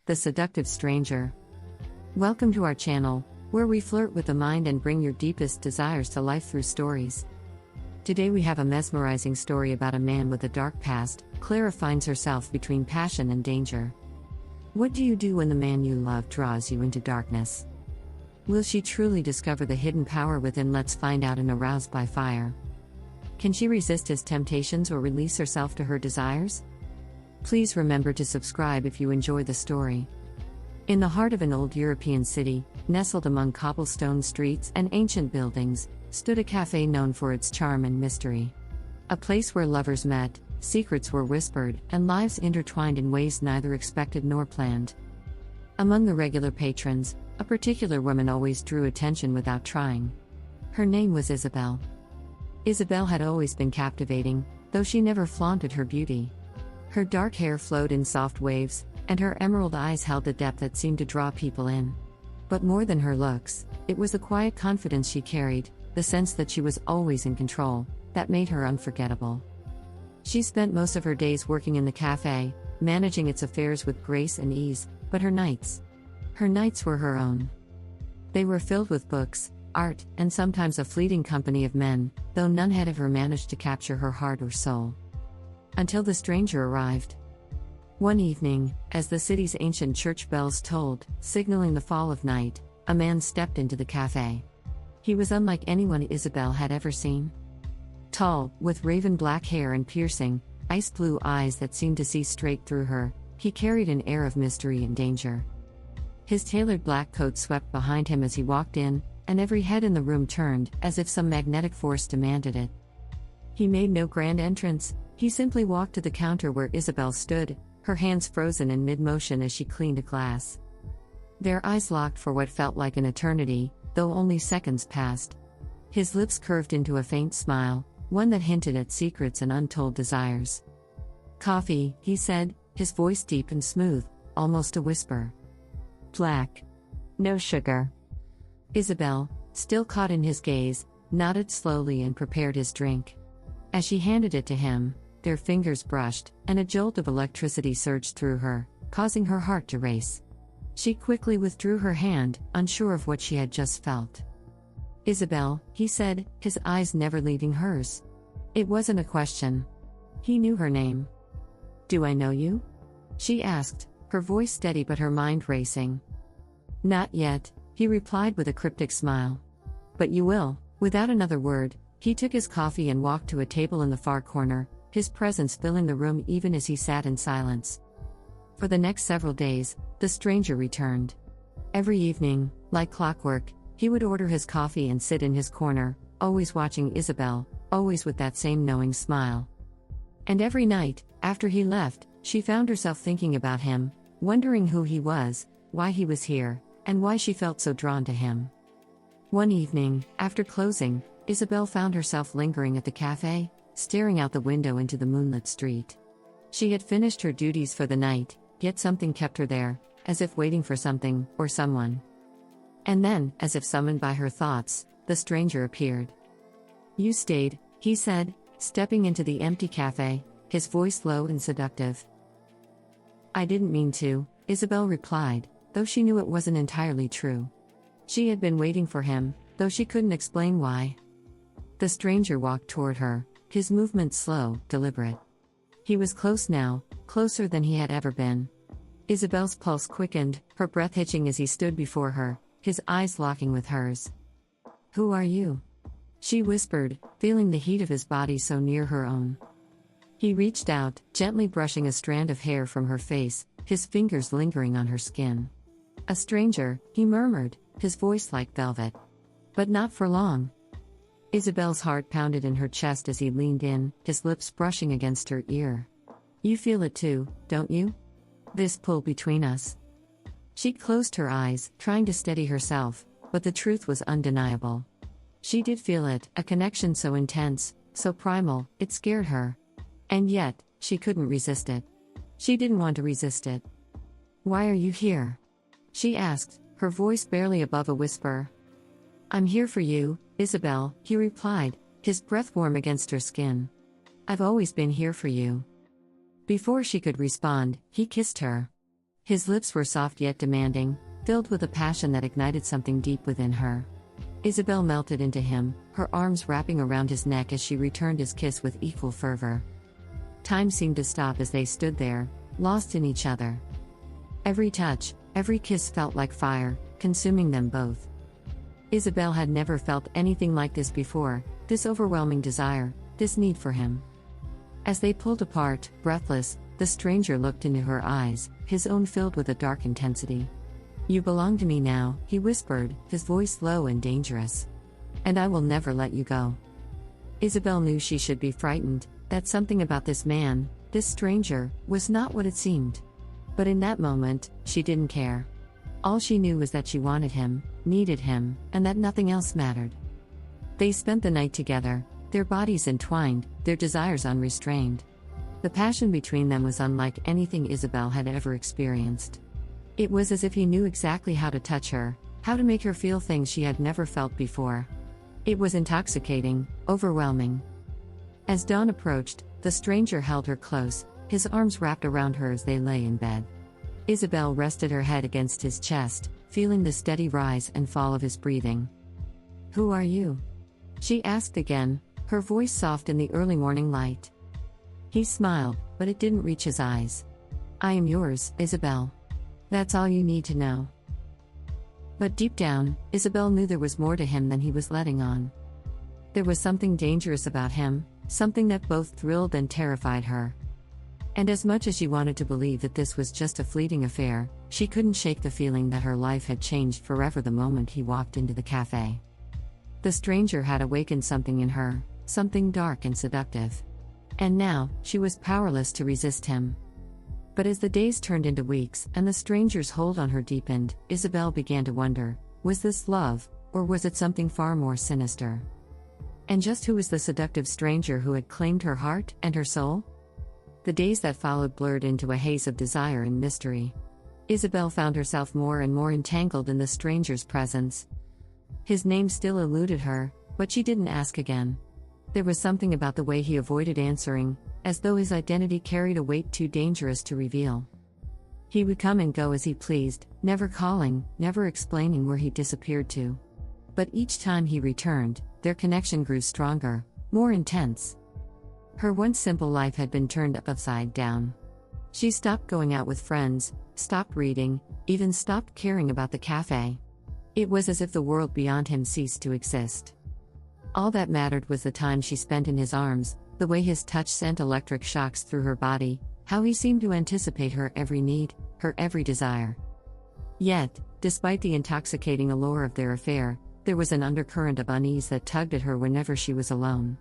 The Seductive Stranger. Welcome to our channel, where we flirt with the mind and bring your deepest desires to life through stories. Today we have a mesmerizing story about a man with a dark past. Clara finds herself between passion and danger. What do you do when the man you love draws you into darkness? Will she truly discover the hidden power within? Let's find out in Aroused by Fire. Can she resist his temptations or release herself to her desires? Please remember to subscribe if you enjoy the story. In the heart of an old European city, nestled among cobblestone streets and ancient buildings, stood a café known for its charm and mystery. A place where lovers met, secrets were whispered, and lives intertwined in ways neither expected nor planned. Among the regular patrons, a particular woman always drew attention without trying. Her name was Isobel. Isobel had always been captivating, though she never flaunted her beauty. Her dark hair flowed in soft waves, and her emerald eyes held a depth that seemed to draw people in. But more than her looks, it was the quiet confidence she carried, the sense that she was always in control, that made her unforgettable. She spent most of her days working in the café, managing its affairs with grace and ease, but her nights were her own. They were filled with books, art, and sometimes a fleeting company of men, though none had ever managed to capture her heart or soul. Until the stranger arrived. One evening, as the city's ancient church bells tolled, signaling the fall of night, a man stepped into the café. He was unlike anyone Isobel had ever seen. Tall, with raven black hair and piercing, ice-blue eyes that seemed to see straight through her, he carried an air of mystery and danger. His tailored black coat swept behind him as he walked in, and every head in the room turned, as if some magnetic force demanded it. He made no grand entrance, he simply walked to the counter where Isobel stood, her hands frozen in mid-motion as she cleaned a glass. Their eyes locked for what felt like an eternity, though only seconds passed. His lips curved into a faint smile, one that hinted at secrets and untold desires. "Coffee," he said, his voice deep and smooth, almost a whisper. "Black. No sugar." Isobel, still caught in his gaze, nodded slowly and prepared his drink. As she handed it to him, their fingers brushed, and a jolt of electricity surged through her, causing her heart to race. She quickly withdrew her hand, unsure of what she had just felt. "Isobel," he said, his eyes never leaving hers. It wasn't a question. He knew her name. "Do I know you?" she asked, her voice steady but her mind racing. "Not yet," he replied with a cryptic smile. "But you will." Without another word, he took his coffee and walked to a table in the far corner, his presence filling the room even as he sat in silence. For the next several days, the stranger returned. Every evening, like clockwork, he would order his coffee and sit in his corner, always watching Isobel, always with that same knowing smile. And every night, after he left, she found herself thinking about him, wondering who he was, why he was here, and why she felt so drawn to him. One evening, after closing, Isobel found herself lingering at the café, staring out the window into the moonlit street. She had finished her duties for the night, yet something kept her there, as if waiting for something, or someone. And then, as if summoned by her thoughts, the stranger appeared. "You stayed," he said, stepping into the empty café, his voice low and seductive. "I didn't mean to," Isobel replied, though she knew it wasn't entirely true. She had been waiting for him, though she couldn't explain why. The stranger walked toward her, his movements slow, deliberate. He was close now, closer than he had ever been. Isobel's pulse quickened, her breath hitching as he stood before her, his eyes locking with hers. "Who are you?" she whispered, feeling the heat of his body so near her own. He reached out, gently brushing a strand of hair from her face, his fingers lingering on her skin. "A stranger," he murmured, his voice like velvet. "But not for long." Isobel's heart pounded in her chest as he leaned in, his lips brushing against her ear. "You feel it too, don't you? This pull between us." She closed her eyes, trying to steady herself, but the truth was undeniable. She did feel it, a connection so intense, so primal, it scared her. And yet, she couldn't resist it. She didn't want to resist it. "Why are you here?" she asked, her voice barely above a whisper. "I'm here for you, Isobel," he replied, his breath warm against her skin. "I've always been here for you." Before she could respond, he kissed her. His lips were soft yet demanding, filled with a passion that ignited something deep within her. Isobel melted into him, her arms wrapping around his neck as she returned his kiss with equal fervor. Time seemed to stop as they stood there, lost in each other. Every touch, every kiss felt like fire, consuming them both. Isobel had never felt anything like this before, this overwhelming desire, this need for him. As they pulled apart, breathless, the stranger looked into her eyes, his own filled with a dark intensity. "You belong to me now," he whispered, his voice low and dangerous. "And I will never let you go." Isobel knew she should be frightened, that something about this man, this stranger, was not what it seemed. But in that moment, she didn't care. All she knew was that she wanted him, needed him, and that nothing else mattered. They spent the night together, their bodies entwined, their desires unrestrained. The passion between them was unlike anything Isobel had ever experienced. It was as if he knew exactly how to touch her, how to make her feel things she had never felt before. It was intoxicating, overwhelming. As dawn approached, the stranger held her close, his arms wrapped around her as they lay in bed. Isobel rested her head against his chest, feeling the steady rise and fall of his breathing. "Who are you?" she asked again, her voice soft in the early morning light. He smiled, but it didn't reach his eyes. "I am yours, Isobel. That's all you need to know." But deep down, Isobel knew there was more to him than he was letting on. There was something dangerous about him, something that both thrilled and terrified her. And as much as she wanted to believe that this was just a fleeting affair, she couldn't shake the feeling that her life had changed forever the moment he walked into the café. The stranger had awakened something in her, something dark and seductive. And now, she was powerless to resist him. But as the days turned into weeks and the stranger's hold on her deepened, Isobel began to wonder, was this love, or was it something far more sinister? And just who was the seductive stranger who had claimed her heart and her soul? The days that followed blurred into a haze of desire and mystery. Isobel found herself more and more entangled in the stranger's presence. His name still eluded her, but she didn't ask again. There was something about the way he avoided answering, as though his identity carried a weight too dangerous to reveal. He would come and go as he pleased, never calling, never explaining where he disappeared to. But each time he returned, their connection grew stronger, more intense. Her once simple life had been turned upside down. She stopped going out with friends, stopped reading, even stopped caring about the café. It was as if the world beyond him ceased to exist. All that mattered was the time she spent in his arms, the way his touch sent electric shocks through her body, how he seemed to anticipate her every need, her every desire. Yet, despite the intoxicating allure of their affair, there was an undercurrent of unease that tugged at her whenever she was alone.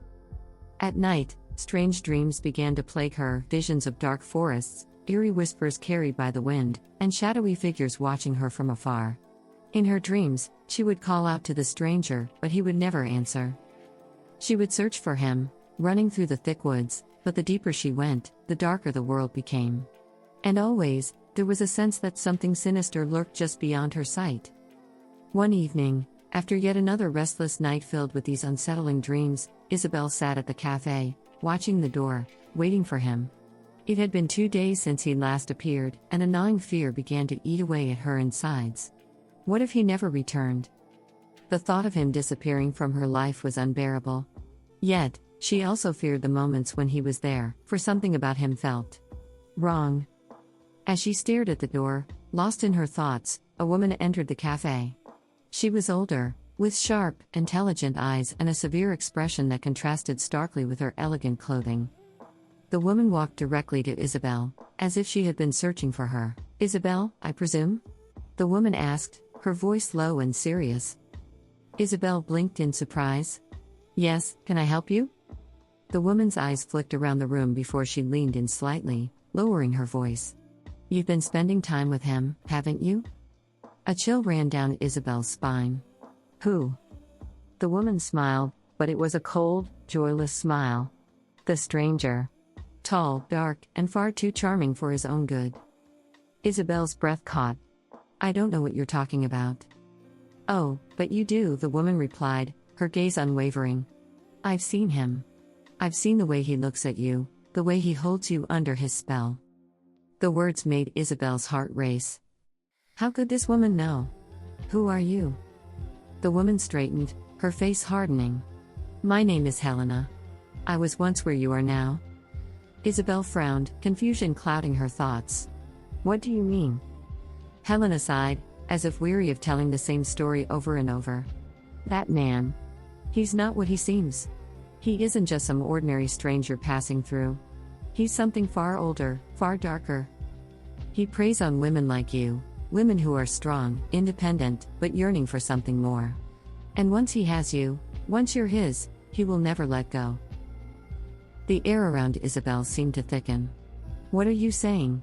At night, strange dreams began to plague her, visions of dark forests, eerie whispers carried by the wind, and shadowy figures watching her from afar. In her dreams, she would call out to the stranger, but he would never answer. She would search for him, running through the thick woods, but the deeper she went, the darker the world became. And always, there was a sense that something sinister lurked just beyond her sight. One evening, after yet another restless night filled with these unsettling dreams, Isobel sat at the café, watching the door, waiting for him. It had been 2 days since he last appeared, and a gnawing fear began to eat away at her insides. What if he never returned? The thought of him disappearing from her life was unbearable. Yet, she also feared the moments when he was there, for something about him felt wrong. As she stared at the door, lost in her thoughts, a woman entered the café. She was older, with sharp, intelligent eyes and a severe expression that contrasted starkly with her elegant clothing. The woman walked directly to Isobel, as if she had been searching for her. "Isobel, I presume?" the woman asked, her voice low and serious. Isobel blinked in surprise. "Yes, can I help you?" The woman's eyes flicked around the room before she leaned in slightly, lowering her voice. "You've been spending time with him, haven't you?" A chill ran down Isobel's spine. "Who?" The woman smiled, but it was a cold, joyless smile. "The stranger. Tall, dark, and far too charming for his own good." Isobel's breath caught. "I don't know what you're talking about." "Oh, but you do," the woman replied, her gaze unwavering. "I've seen him. I've seen the way he looks at you, the way he holds you under his spell." The words made Isabel's heart race. How could this woman know? Who are you? The woman straightened, her face hardening. My name is Helena. I was once where you are now. Isobel frowned, confusion clouding her thoughts. What do you mean? Helena sighed, as if weary of telling the same story over and over. That man. He's not what he seems. He isn't just some ordinary stranger passing through. He's something far older, far darker. He preys on women like you, women who are strong, independent, but yearning for something more. And once he has you, once you're his, he will never let go. The air around Isobel seemed to thicken. What are you saying?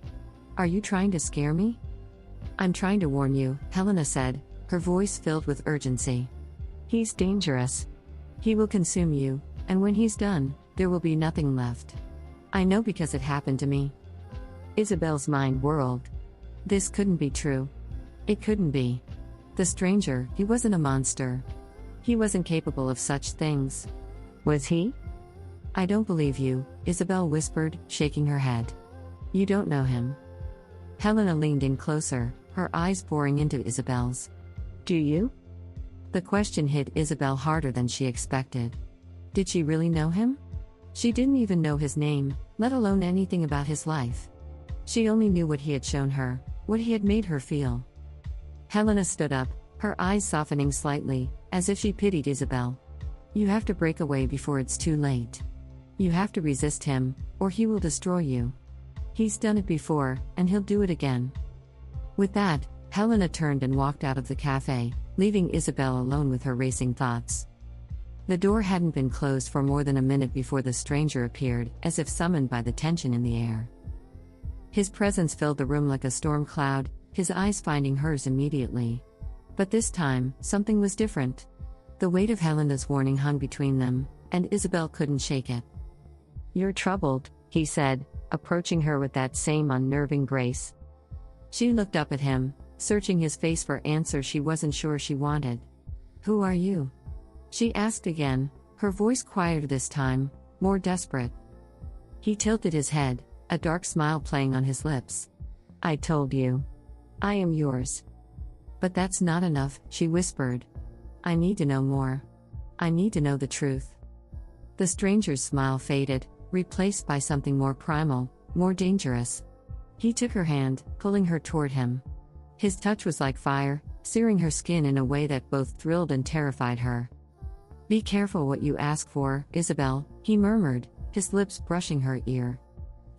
Are you trying to scare me? I'm trying to warn you, Helena said, her voice filled with urgency. He's dangerous. He will consume you, and when he's done, there will be nothing left. I know because it happened to me. Isobel's mind whirled. This couldn't be true. It couldn't be. The stranger, he wasn't a monster. He wasn't capable of such things. Was he? I don't believe you, Isobel whispered, shaking her head. You don't know him. Helena leaned in closer, her eyes boring into Isobel's. Do you? The question hit Isobel harder than she expected. Did she really know him? She didn't even know his name, let alone anything about his life. She only knew what he had shown her, what he had made her feel. Helena stood up, her eyes softening slightly, as if she pitied Isobel. You have to break away before it's too late. You have to resist him, or he will destroy you. He's done it before, and he'll do it again. With that, Helena turned and walked out of the café, leaving Isobel alone with her racing thoughts. The door hadn't been closed for more than a minute before the stranger appeared, as if summoned by the tension in the air. His presence filled the room like a storm cloud, his eyes finding hers immediately. But this time, something was different. The weight of Helena's warning hung between them, and Isobel couldn't shake it. You're troubled, he said, approaching her with that same unnerving grace. She looked up at him, searching his face for answers she wasn't sure she wanted. Who are you? She asked again, her voice quieter this time, more desperate. He tilted his head, a dark smile playing on his lips. I told you. I am yours. But that's not enough, she whispered. I need to know more. I need to know the truth. The stranger's smile faded, replaced by something more primal, more dangerous. He took her hand, pulling her toward him. His touch was like fire, searing her skin in a way that both thrilled and terrified her. Be careful what you ask for, Isobel, he murmured, his lips brushing her ear.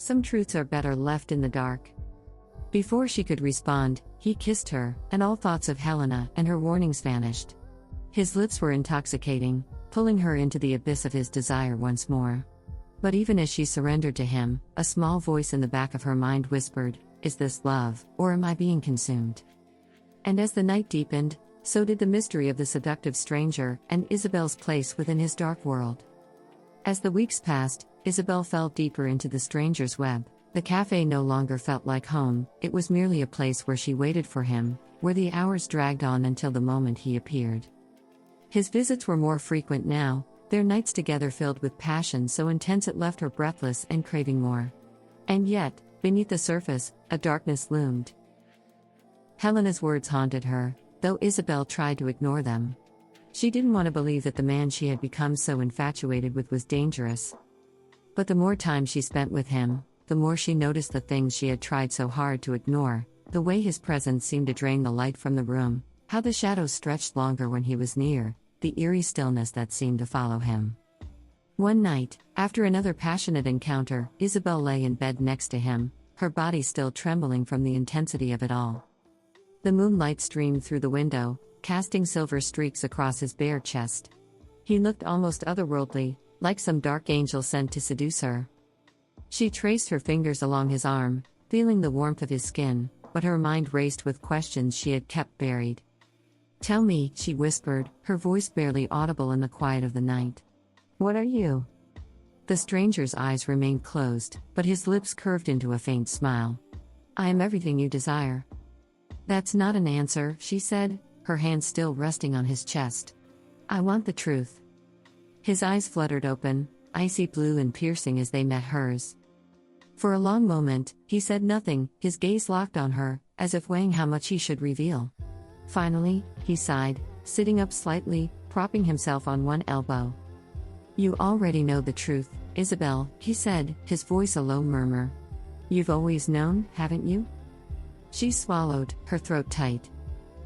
Some truths are better left in the dark. Before she could respond, he kissed her, and all thoughts of Helena and her warnings vanished. His lips were intoxicating, pulling her into the abyss of his desire once more. But even as she surrendered to him, a small voice in the back of her mind whispered, Is this love, or am I being consumed? And as the night deepened, so did the mystery of the seductive stranger and Isobel's place within his dark world. As the weeks passed, Isobel fell deeper into the stranger's web. The café no longer felt like home, it was merely a place where she waited for him, where the hours dragged on until the moment he appeared. His visits were more frequent now, their nights together filled with passion so intense it left her breathless and craving more. And yet, beneath the surface, a darkness loomed. Helena's words haunted her, though Isobel tried to ignore them. She didn't want to believe that the man she had become so infatuated with was dangerous. But the more time she spent with him, the more she noticed the things she had tried so hard to ignore, the way his presence seemed to drain the light from the room, how the shadows stretched longer when he was near, the eerie stillness that seemed to follow him. One night, after another passionate encounter, Isobel lay in bed next to him, her body still trembling from the intensity of it all. The moonlight streamed through the window, casting silver streaks across his bare chest. He looked almost otherworldly, like some dark angel sent to seduce her. She traced her fingers along his arm, feeling the warmth of his skin, but her mind raced with questions she had kept buried. Tell me, she whispered, her voice barely audible in the quiet of the night. What are you? The stranger's eyes remained closed, but his lips curved into a faint smile. I am everything you desire. That's not an answer, she said, her hand still resting on his chest. I want the truth. His eyes fluttered open, icy blue and piercing as they met hers. For a long moment, he said nothing, his gaze locked on her, as if weighing how much he should reveal. Finally, he sighed, sitting up slightly, propping himself on one elbow. "You already know the truth, Isobel," he said, his voice a low murmur. "You've always known, haven't you?" She swallowed, her throat tight.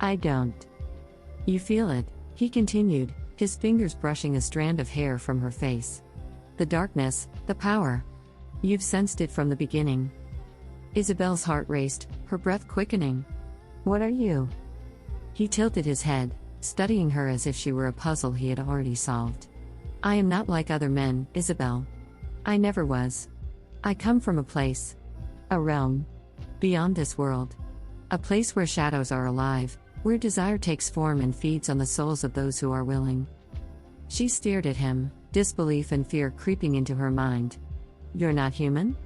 "I don't." "You feel it," he continued, his fingers brushing a strand of hair from her face. "The darkness, the power. You've sensed it from the beginning." Isabel's heart raced, her breath quickening. "What are you?" He tilted his head, studying her as if she were a puzzle he had already solved. "I am not like other men, Isobel. I never was. I come from a place. A realm. Beyond this world. A place where shadows are alive, where desire takes form and feeds on the souls of those who are willing." She stared at him, disbelief and fear creeping into her mind. "You're not human?"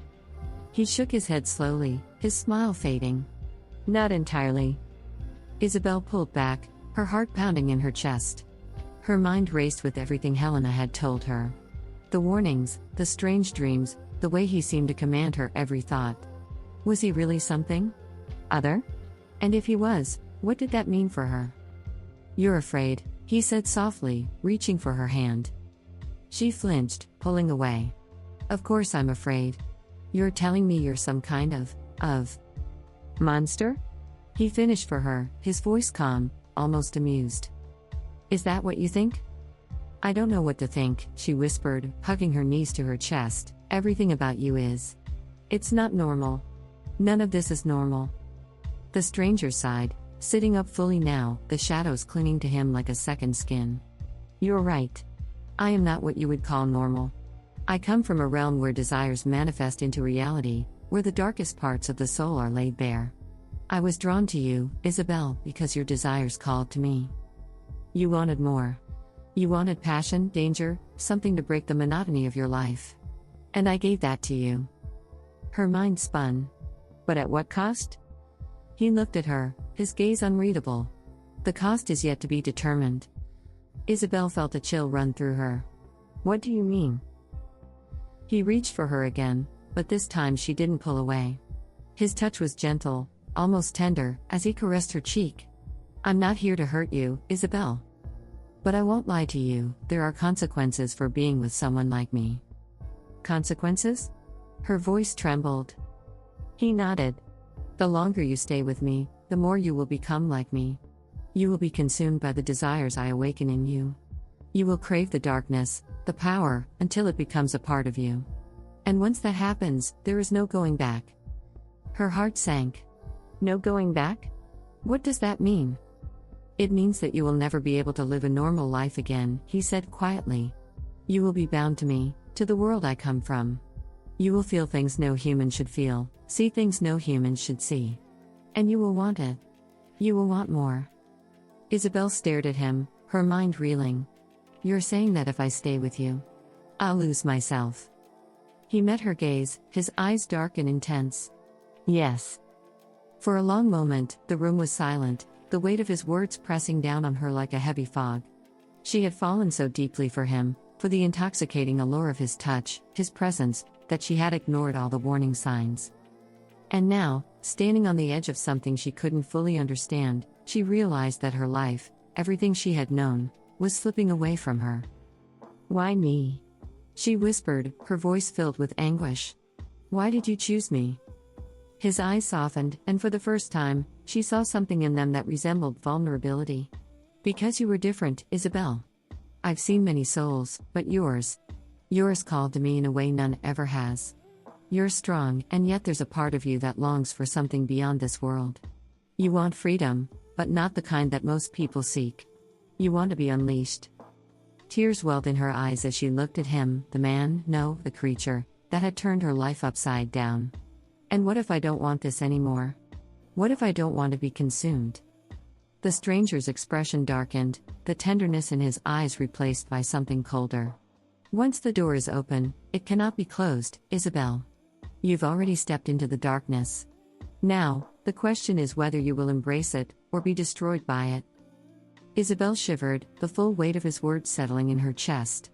He shook his head slowly, his smile fading. "Not entirely." Isobel pulled back, her heart pounding in her chest. Her mind raced with everything Helena had told her. The warnings, the strange dreams, the way he seemed to command her every thought. Was he really something other? And if he was, what did that mean for her? "You're afraid," he said softly, reaching for her hand. She flinched, pulling away. "Of course I'm afraid. You're telling me you're some kind of monster?" He finished for her, his voice calm, almost amused. "Is that what you think?" "I don't know what to think," she whispered, hugging her knees to her chest. "Everything about you is. It's not normal. None of this is normal." The stranger sighed, sitting up fully now, the shadows clinging to him like a second skin. "You're right. I am not what you would call normal. I come from a realm where desires manifest into reality, where the darkest parts of the soul are laid bare. I was drawn to you, Isobel, because your desires called to me. You wanted more. You wanted passion, danger, something to break the monotony of your life. And I gave that to you." Her mind spun. "But at what cost?" He looked at her, his gaze unreadable. "The cost is yet to be determined." Isobel felt a chill run through her. "What do you mean?" He reached for her again, but this time she didn't pull away. His touch was gentle, almost tender, as he caressed her cheek. "I'm not here to hurt you, Isobel. But I won't lie to you, there are consequences for being with someone like me." "Consequences?" Her voice trembled. He nodded. "The longer you stay with me, the more you will become like me. You will be consumed by the desires I awaken in you. You will crave the darkness, the power, until it becomes a part of you. And once that happens, there is no going back." Her heart sank. "No going back? What does that mean?" "It means that you will never be able to live a normal life again," he said quietly. "You will be bound to me, to the world I come from. You will feel things no human should feel, see things no human should see. And you will want it. You will want more." Isobel stared at him, her mind reeling. "You're saying that if I stay with you, I'll lose myself?" He met her gaze, his eyes dark and intense. "Yes." For a long moment, the room was silent, the weight of his words pressing down on her like a heavy fog. She had fallen so deeply for him, for the intoxicating allure of his touch, his presence, that she had ignored all the warning signs. And now, standing on the edge of something she couldn't fully understand, she realized that her life, everything she had known, was slipping away from her. "Why me?" she whispered, her voice filled with anguish. "Why did you choose me?" His eyes softened, and for the first time, she saw something in them that resembled vulnerability. "Because you were different, Isobel. I've seen many souls, but yours called to me in a way none ever has. You're strong, and yet there's a part of you that longs for something beyond this world. You want freedom, but not the kind that most people seek. You want to be unleashed." Tears welled in her eyes as she looked at him, the man, no, the creature, that had turned her life upside down. "And what if I don't want this anymore? What if I don't want to be consumed?" The stranger's expression darkened, the tenderness in his eyes replaced by something colder. "Once the door is open, it cannot be closed, Isobel. You've already stepped into the darkness. Now, the question is whether you will embrace it, or be destroyed by it." Isobel shivered, the full weight of his words settling in her chest.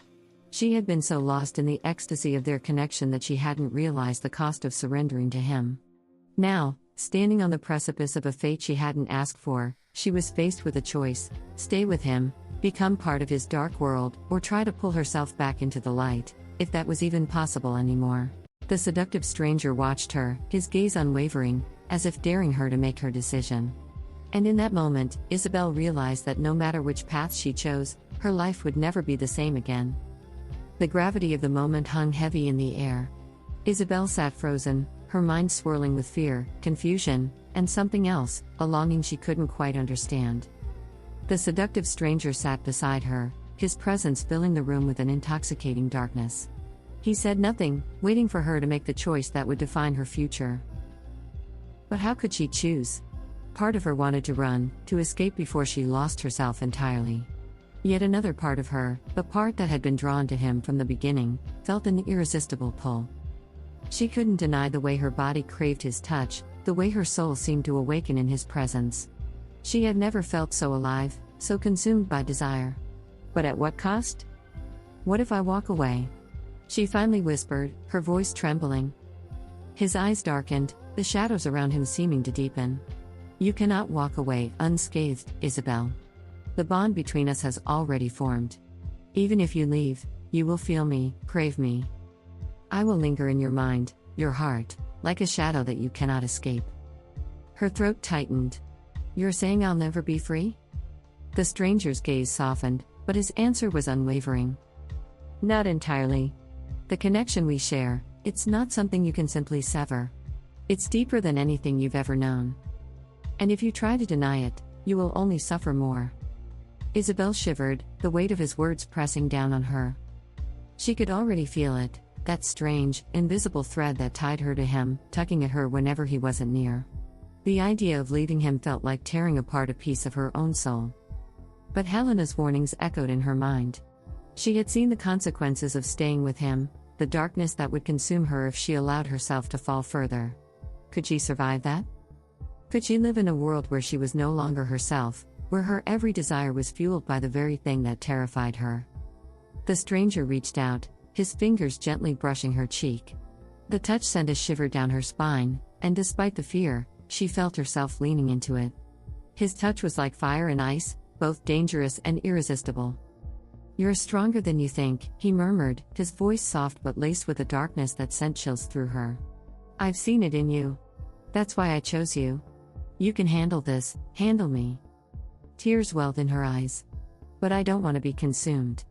She had been so lost in the ecstasy of their connection that she hadn't realized the cost of surrendering to him. Now, standing on the precipice of a fate she hadn't asked for, she was faced with a choice: stay with him, become part of his dark world, or try to pull herself back into the light, if that was even possible anymore. The seductive stranger watched her, his gaze unwavering, as if daring her to make her decision. And in that moment, Isobel realized that no matter which path she chose, her life would never be the same again. The gravity of the moment hung heavy in the air. Isobel sat frozen, her mind swirling with fear, confusion, and something else, a longing she couldn't quite understand. The seductive stranger sat beside her, his presence filling the room with an intoxicating darkness. He said nothing, waiting for her to make the choice that would define her future. But how could she choose? Part of her wanted to run, to escape before she lost herself entirely. Yet another part of her, the part that had been drawn to him from the beginning, felt an irresistible pull. She couldn't deny the way her body craved his touch, the way her soul seemed to awaken in his presence. She had never felt so alive, so consumed by desire. But at what cost? What if I walk away? She finally whispered, her voice trembling. His eyes darkened, the shadows around him seeming to deepen. You cannot walk away unscathed, Isobel. The bond between us has already formed. Even if you leave, you will feel me, crave me. I will linger in your mind, your heart, like a shadow that you cannot escape. Her throat tightened. You're saying I'll never be free? The stranger's gaze softened, but his answer was unwavering. Not entirely. The connection we share, it's not something you can simply sever. It's deeper than anything you've ever known. And if you try to deny it, you will only suffer more. Isobel shivered, the weight of his words pressing down on her. She could already feel it, that strange, invisible thread that tied her to him, tugging at her whenever he wasn't near. The idea of leaving him felt like tearing apart a piece of her own soul. But Helena's warnings echoed in her mind. She had seen the consequences of staying with him, the darkness that would consume her if she allowed herself to fall further. Could she survive that? Could she live in a world where she was no longer herself, where her every desire was fueled by the very thing that terrified her? The stranger reached out, his fingers gently brushing her cheek. The touch sent a shiver down her spine, and despite the fear, she felt herself leaning into it. His touch was like fire and ice, both dangerous and irresistible. You're stronger than you think, he murmured, his voice soft but laced with a darkness that sent chills through her. I've seen it in you. That's why I chose you. You can handle this, handle me. Tears welled in her eyes. But I don't want to be consumed.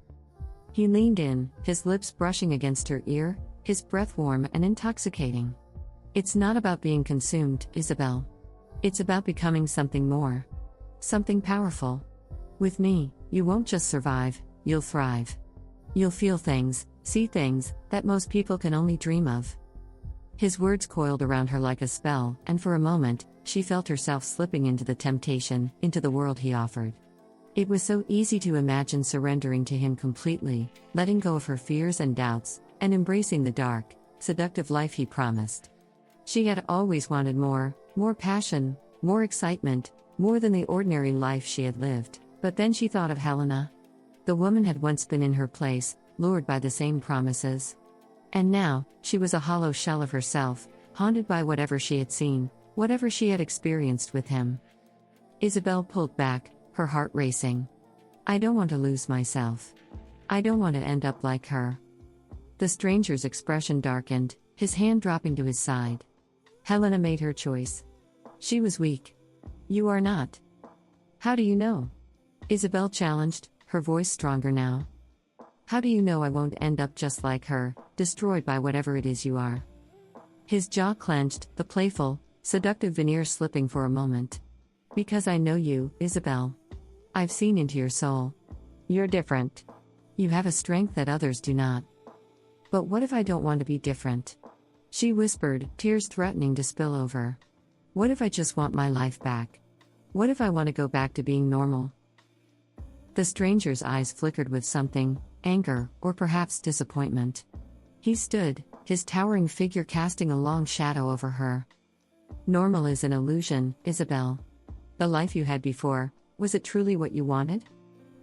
He leaned in, his lips brushing against her ear, his breath warm and intoxicating. It's not about being consumed, Isobel. It's about becoming something more. Something powerful. With me, you won't just survive, you'll thrive. You'll feel things, see things, that most people can only dream of. His words coiled around her like a spell, and for a moment, she felt herself slipping into the temptation, into the world he offered. It was so easy to imagine surrendering to him completely, letting go of her fears and doubts, and embracing the dark, seductive life he promised. She had always wanted more passion, more excitement, more than the ordinary life she had lived. But then she thought of Helena. The woman had once been in her place, lured by the same promises. And now, she was a hollow shell of herself, haunted by whatever she had seen, whatever she had experienced with him. Isobel pulled back, her heart racing. I don't want to lose myself. I don't want to end up like her. The stranger's expression darkened, his hand dropping to his side. Helena made her choice. She was weak. You are not. How do you know? Isobel challenged, her voice stronger now. How do you know I won't end up just like her, destroyed by whatever it is you are? His jaw clenched, the playful, seductive veneer slipping for a moment. Because I know you, Isobel. I've seen into your soul. You're different. You have a strength that others do not. But what if I don't want to be different? She whispered, tears threatening to spill over. What if I just want my life back? What if I want to go back to being normal? The stranger's eyes flickered with something, anger, or perhaps disappointment. He stood, his towering figure casting a long shadow over her. Normal is an illusion, Isobel. The life you had before, was it truly what you wanted?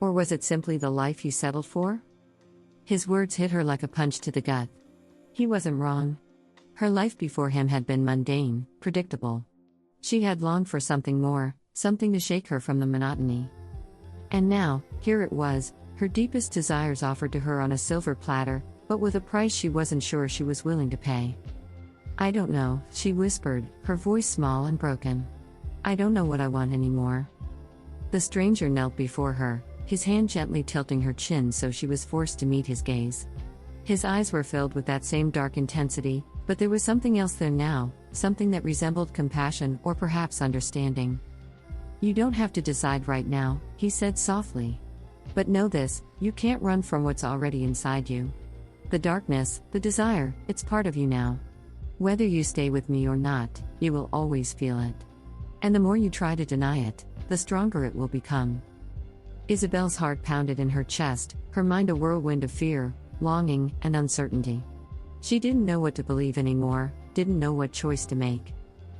Or was it simply the life you settled for? His words hit her like a punch to the gut. He wasn't wrong. Her life before him had been mundane, predictable. She had longed for something more, something to shake her from the monotony. And now, here it was, her deepest desires offered to her on a silver platter, but with a price she wasn't sure she was willing to pay. "I don't know," she whispered, her voice small and broken. "I don't know what I want anymore." The stranger knelt before her, his hand gently tilting her chin so she was forced to meet his gaze. His eyes were filled with that same dark intensity, but there was something else there now, something that resembled compassion or perhaps understanding. "You don't have to decide right now," he said softly. "But know this, you can't run from what's already inside you. The darkness, the desire, it's part of you now. Whether you stay with me or not, you will always feel it. And the more you try to deny it, the stronger it will become." Isobel's heart pounded in her chest, her mind a whirlwind of fear, longing, and uncertainty. She didn't know what to believe anymore, didn't know what choice to make.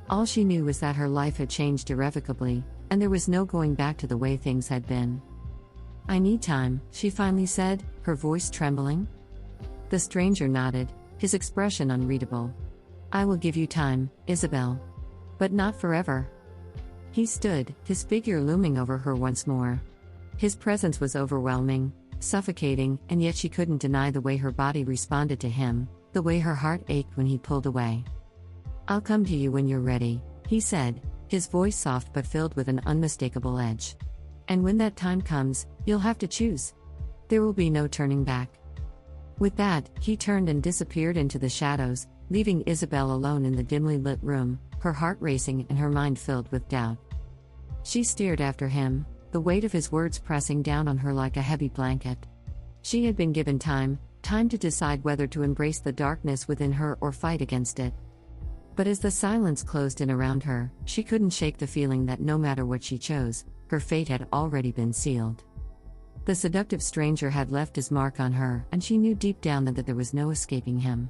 All she knew was that her life had changed irrevocably, and there was no going back to the way things had been. "I need time," she finally said, her voice trembling. The stranger nodded, his expression unreadable. "I will give you time, Isobel. But not forever." He stood, his figure looming over her once more. His presence was overwhelming, suffocating, and yet she couldn't deny the way her body responded to him, the way her heart ached when he pulled away. "I'll come to you when you're ready," he said, his voice soft but filled with an unmistakable edge. "And when that time comes, you'll have to choose. There will be no turning back." With that, he turned and disappeared into the shadows, leaving Isobel alone in the dimly lit room, her heart racing and her mind filled with doubt. She stared after him, the weight of his words pressing down on her like a heavy blanket. She had been given time to decide whether to embrace the darkness within her or fight against it. But as the silence closed in around her, she couldn't shake the feeling that no matter what she chose, her fate had already been sealed. The seductive stranger had left his mark on her, and she knew deep down that there was no escaping him.